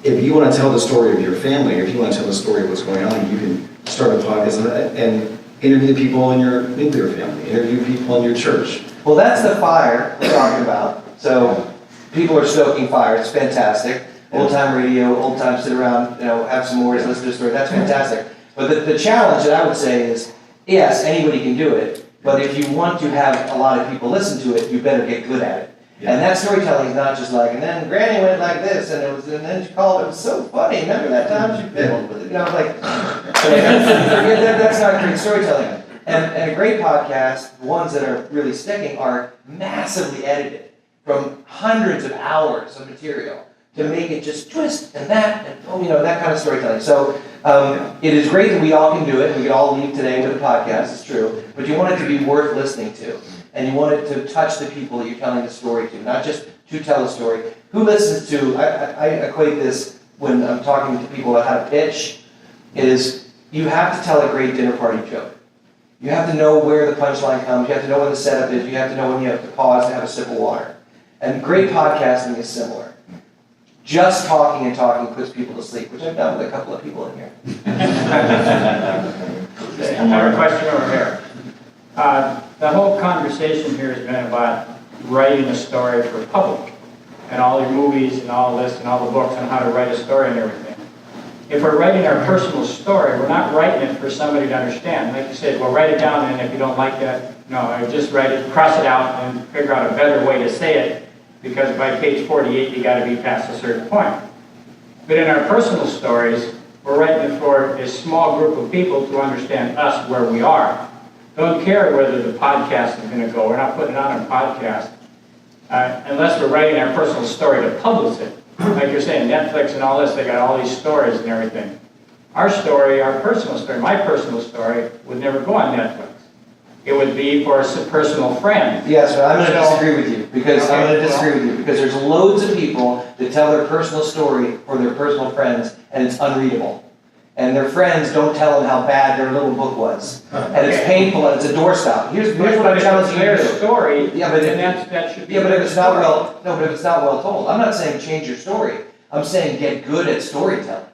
if you want to tell the story of your family, or if you want to tell the story of what's going on, you can start a podcast and interview the people in your nuclear family, interview people in your church. Well, that's the fire we're talking about. So people are stoking fire. It's fantastic. Old-time radio, old-time sit around, have some more, listen to a story. That's fantastic. But the challenge that I would say is, yes, anybody can do it, but if you want to have a lot of people listen to it, you better get good at it. Yeah. And that storytelling is not just and then Granny went like this, and then she called, it was so funny. Remember that time she fiddled with it? That's not great storytelling. And a great podcast, the ones that are really sticking, are massively edited from hundreds of hours of material to make it just twist and that, and that kind of storytelling. So it is great that we all can do it. We can all leave today with a podcast, it's true. But you want it to be worth listening to. And you want it to touch the people that you're telling the story to, not just to tell a story. Who listens to, I equate this when I'm talking to people about how to pitch, is you have to tell a great dinner party joke. You have to know where the punchline comes. You have to know when the setup is. You have to know when you have to pause to have a sip of water. And great podcasting is similar. Just talking and talking puts people to sleep, which I've done with a couple of people in here. I have a question over here. The whole conversation here has been about writing a story for the public, and all your movies and all this and all the books on how to write a story and everything. If we're writing our personal story, we're not writing it for somebody to understand. Like you said, well, write it down, and if you don't like that, no, just write it, cross it out, and figure out a better way to say it, because by page 48, you got to be past a certain point. But in our personal stories, we're writing it for a small group of people to understand us where we are. Don't care whether the podcast is going to go. We're not putting it on a podcast unless we're writing our personal story to publish it. Like you're saying, Netflix and all this, they got all these stories and everything. Our story, our personal story, my personal story, would never go on Netflix. It would be for a personal friend. Yes, but I'm going to disagree with you because there's loads of people that tell their personal story for their personal friends, and it's unreadable. And their friends don't tell them how bad their little book was. And it's painful and it's a doorstop. Here's what I'm challenging you to do. Story, yeah, but that should be but if it's not well told. I'm not saying change your story. I'm saying get good at storytelling.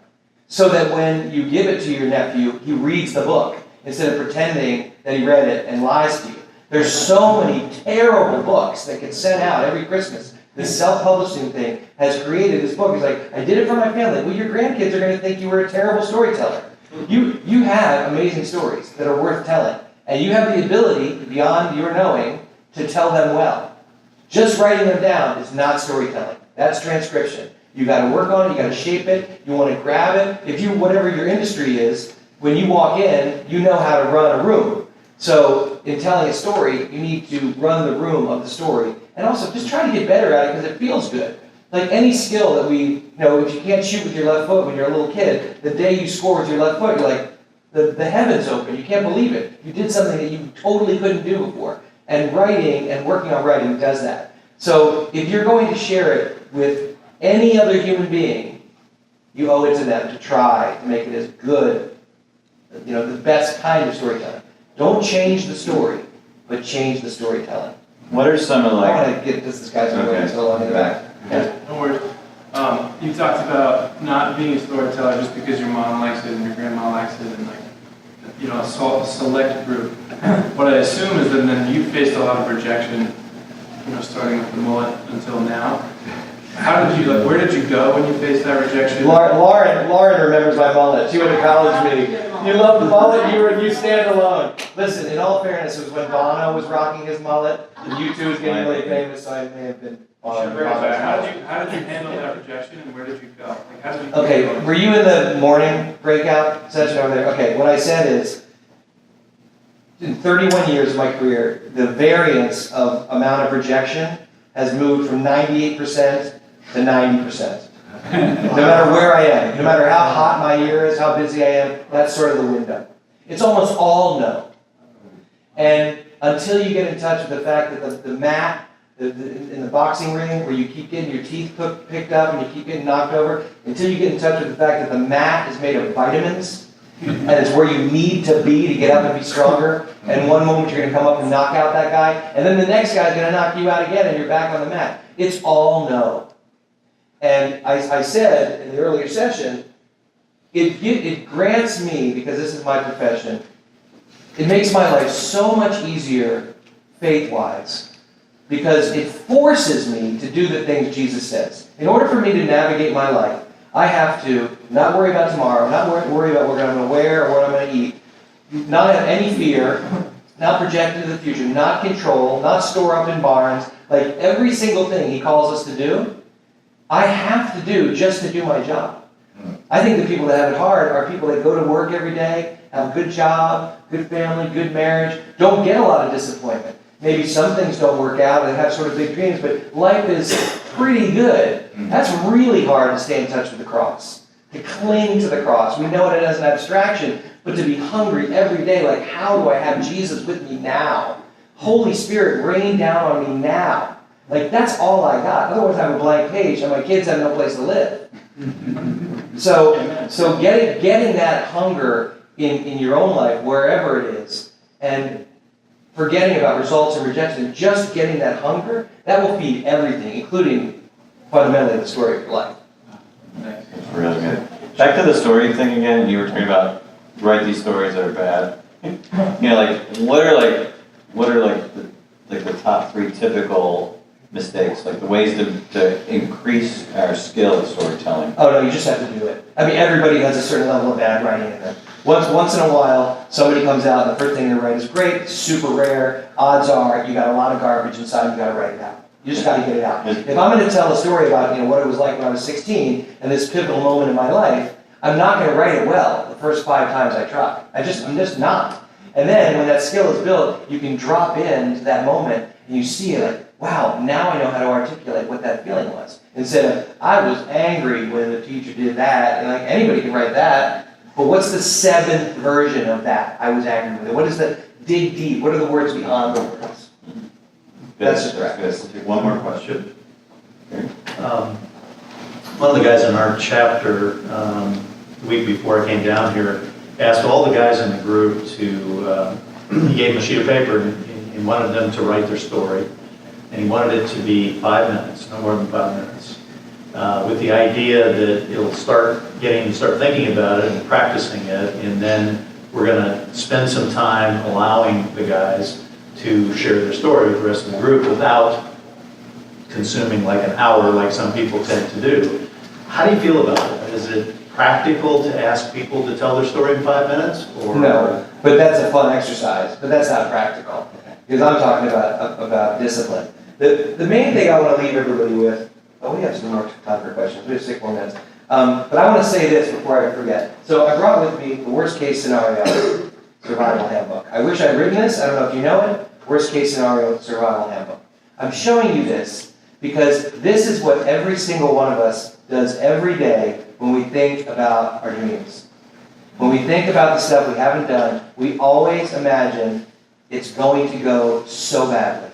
So that when you give it to your nephew, he reads the book instead of pretending that he read it and lies to you. There's so many terrible books that get sent out every Christmas. This self-publishing thing has created this book. He's like, I did it for my family. Well, your grandkids are going to think you were a terrible storyteller. You have amazing stories that are worth telling. And you have the ability, beyond your knowing, to tell them well. Just writing them down is not storytelling. That's transcription. You got to work on it. You got to shape it. You want to grab it. If you, whatever your industry is, when you walk in, you know how to run a room. So in telling a story, you need to run the room of the story. And also, just try to get better at it because it feels good. Like any skill that if you can't shoot with your left foot when you're a little kid, the day you score with your left foot, you're like, the heavens open. You can't believe it. You did something that you totally couldn't do before. And writing and working on writing does that. So if you're going to share it with any other human being, you owe it to them to try to make it as good, the best kind of storytelling. Don't change the story, but change the storytelling. What are some of I want to get this guy's okay. So long in the back. Yeah, no worries. You talked about not being a storyteller just because your mom likes it and your grandma likes it and a select group. What I assume is that then you faced a lot of rejection, starting with the mullet until now. How did you, where did you go when you faced that rejection? Lauren remembers my mullet. She went to college with me. You love the mullet, you stand alone. Listen, in all fairness, it was when Bono was rocking his mullet, and U2 was getting really famous, so I may have been How did you handle that rejection and where did you go? How did you Okay, were you in the morning breakout session over there? Okay, what I said is, in 31 years of my career, the variance of amount of rejection has moved from 98% to 90%. No matter where I am, no matter how hot my year is, how busy I am, that's sort of the window. It's almost all no. And until you get in touch with the fact that the mat in the boxing ring where you keep getting your teeth picked up and you keep getting knocked over, until you get in touch with the fact that the mat is made of vitamins and it's where you need to be to get up and be stronger, and one moment you're going to come up and knock out that guy, and then the next guy's going to knock you out again and you're back on the mat. It's all no. And I said in the earlier session, it grants me, because this is my profession, it makes my life so much easier faith-wise, because it forces me to do the things Jesus says. In order for me to navigate my life, I have to not worry about tomorrow, not worry about what I'm going to wear or what I'm going to eat, not have any fear, not project into the future, not control, not store up in barns. Like every single thing he calls us to do, I have to do just to do my job. I think the people that have it hard are people that go to work every day, have a good job, good family, good marriage, don't get a lot of disappointment. Maybe some things don't work out and have sort of big dreams, but life is pretty good. That's really hard to stay in touch with the cross, to cling to the cross. We know it as an abstraction, but to be hungry every day, like how do I have Jesus with me now? Holy Spirit, rain down on me now. Like that's all I got. Otherwise I have a blank page and my kids have no place to live. So getting that hunger in your own life, wherever it is, and forgetting about results and rejection, just getting that hunger, that will feed everything, including fundamentally the story of your life. That's really good. Back to the story thing again, you were talking about write these stories that are bad. What are the top 3 typical mistakes, like the ways to increase our skill at storytelling? Oh no, you just have to do it. I mean, everybody has a certain level of bad writing in them. Once in a while, somebody comes out and the first thing they write is great, super rare. Odds are you got a lot of garbage inside, you got to write it out. You just got to get it out. If I'm going to tell a story about what it was like when I was 16 and this pivotal moment in my life, I'm not going to write it well the first 5 times I try. I'm just not. And then when that skill is built, you can drop into that moment and you see it like, wow, now I know how to articulate what that feeling was. Instead of, I was angry when the teacher did that, and like anybody can write that, but what's the 7th version of that? I was angry with it. What is the dig deep? What are the words beyond the words? That's just practice. One more question. Okay. One of the guys in our chapter, the week before I came down here, asked all the guys in the group to, he gave them a sheet of paper and wanted them to write their story. And he wanted it to be 5 minutes, no more than 5 minutes, with the idea that it'll start thinking about it and practicing it, and then we're going to spend some time allowing the guys to share their story with the rest of the group without consuming like an hour like some people tend to do. How do you feel about that? Is it practical to ask people to tell their story in 5 minutes? Or? No, but that's a fun exercise, but that's not practical. Because I'm talking about discipline. The main thing I want to leave everybody with, we have some more time for questions, we have 6 more minutes. But I want to say this before I forget. So I brought with me the worst case scenario survival handbook. I wish I'd written this, I don't know if you know it, worst case scenario survival handbook. I'm showing you this because this is what every single one of us does every day when we think about our dreams. When we think about the stuff we haven't done, we always imagine it's going to go so badly.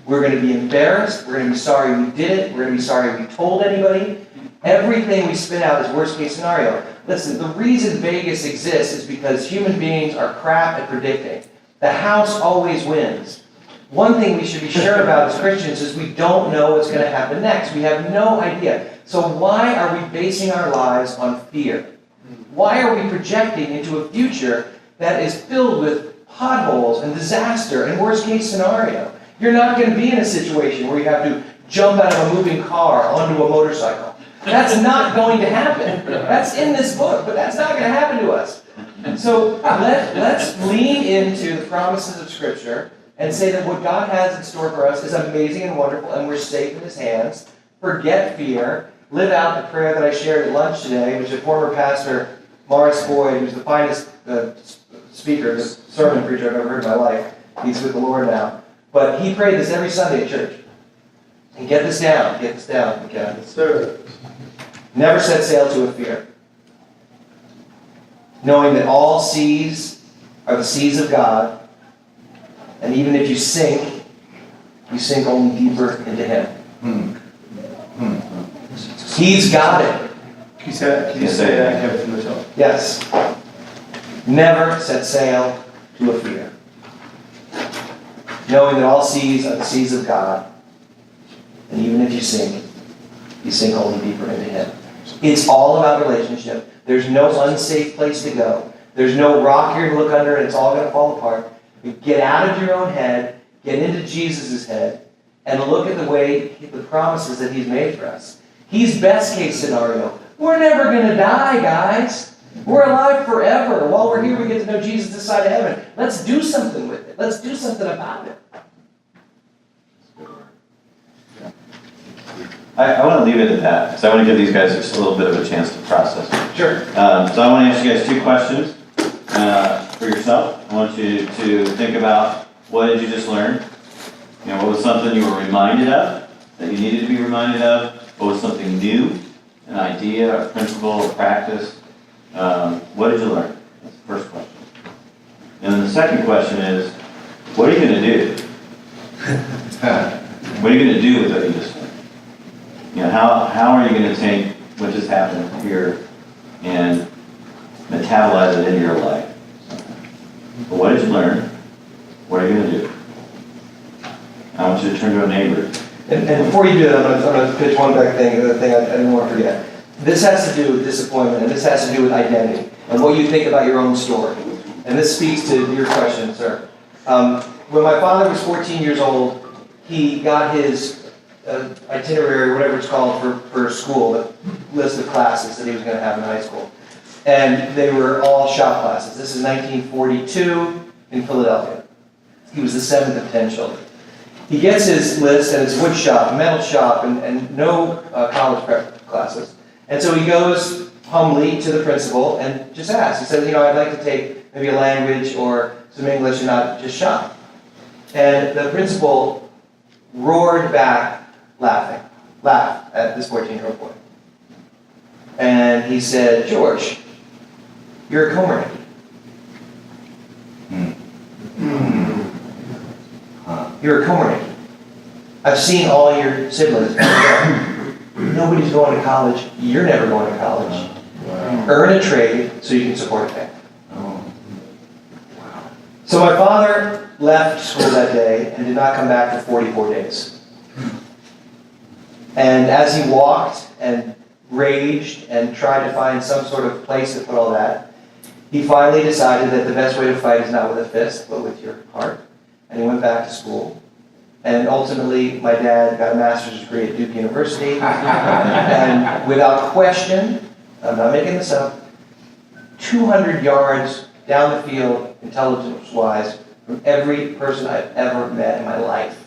We're going to be embarrassed, we're going to be sorry we did it, we're going to be sorry we told anybody. Everything we spin out is worst case scenario. Listen, the reason Vegas exists is because human beings are crap at predicting. The house always wins. One thing we should be sure about as Christians is we don't know what's going to happen next. We have no idea. So why are we basing our lives on fear? Why are we projecting into a future that is filled with potholes and disaster and worst case scenario? You're not going to be in a situation where you have to jump out of a moving car onto a motorcycle. That's not going to happen. That's in this book, but that's not going to happen to us. So let's lean into the promises of Scripture and say that what God has in store for us is amazing and wonderful, and we're safe in His hands. Forget fear. Live out the prayer that I shared at lunch today, which a former pastor, Morris Boyd, who's the finest speaker, the sermon preacher I've ever heard in my life. He's with the Lord now. But he prayed this every Sunday at church. And get this down, okay? Yes, sir. Never set sail to a fear. Knowing that all seas are the seas of God, and even if you sink only deeper into Him. He's got it. Can you say that again from the top? Yes. Never set sail to a fear. Knowing that all seas are the seas of God, and even if you sink only deeper into Him. It's all about relationship. There's no unsafe place to go. There's no rock here to look under and it's all going to fall apart. Get out of your own head, get into Jesus' head, and look at the promises that He's made for us. He's best case scenario. We're never going to die, guys. We're alive forever. While we're here, we get to know Jesus this side of heaven. Let's do something with it. Let's do something about it. I want to leave it at that, because I want to give these guys just a little bit of a chance to process. Sure. So I want to ask you guys 2 questions for yourself. I want you to think about, what did you just learn? What was something you were reminded of, that you needed to be reminded of? What was something new, an idea, a principle, a practice? What did you learn? That's the first question. And then the second question is, what are you going to do? What are you going to do with what you just learned? How are you going to take what just happened here and metabolize it into your life? But what did you learn? What are you going to do? I want you to turn to a neighbor. And before you do that, I'm going to pitch one back thing, the thing I didn't want to forget. This has to do with disappointment, and this has to do with identity, and what you think about your own story. And this speaks to your question, sir. When my father was 14 years old, he got his itinerary, whatever it's called, for school, the list of classes that he was going to have in high school. And they were all shop classes. This is 1942 in Philadelphia. He was the 7th of 10 children. He gets his list, and it's wood shop, metal shop, and no college prep classes. And so he goes humbly to the principal and just asks. He says, I'd like to take maybe a language or some English and not just shop. And the principal roared back, laughed at this 14-year-old boy. And he said, George, you're a Komarnicki. You're a Komarnicki. I've seen all your siblings. Nobody's going to college. You're never going to college. Wow. Earn a trade so you can support a family. Oh. Wow. So my father left school that day and did not come back for 44 days. And as he walked and raged and tried to find some sort of place to put all that, he finally decided that the best way to fight is not with a fist, but with your heart. And he went back to school. And ultimately, my dad got a master's degree at Duke University. And without question, I'm not making this up, 200 yards down the field, intelligence-wise, from every person I've ever met in my life.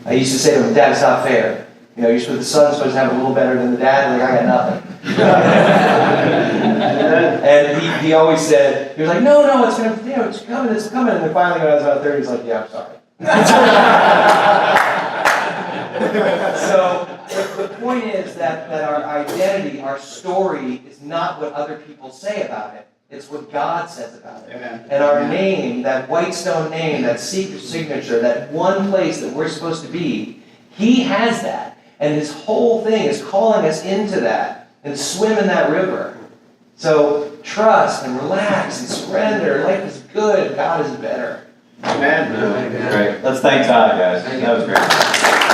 I used to say to him, Dad, it's not fair. You know, the son's supposed to have a little better than the dad, like, I got nothing. And he always said, he was like, no, it's coming. And then finally when I was about 30, he's like, yeah, I'm sorry. So the point is that our identity, our story, is not what other people say about it. It's what God says about it. Amen. And our name, that white stone name, that secret signature, that one place that we're supposed to be, He has that. And His whole thing is calling us into that and swim in that river. So trust and relax and surrender. Life is good. God is better. Amen. Great. Let's thank Todd, guys. That was great.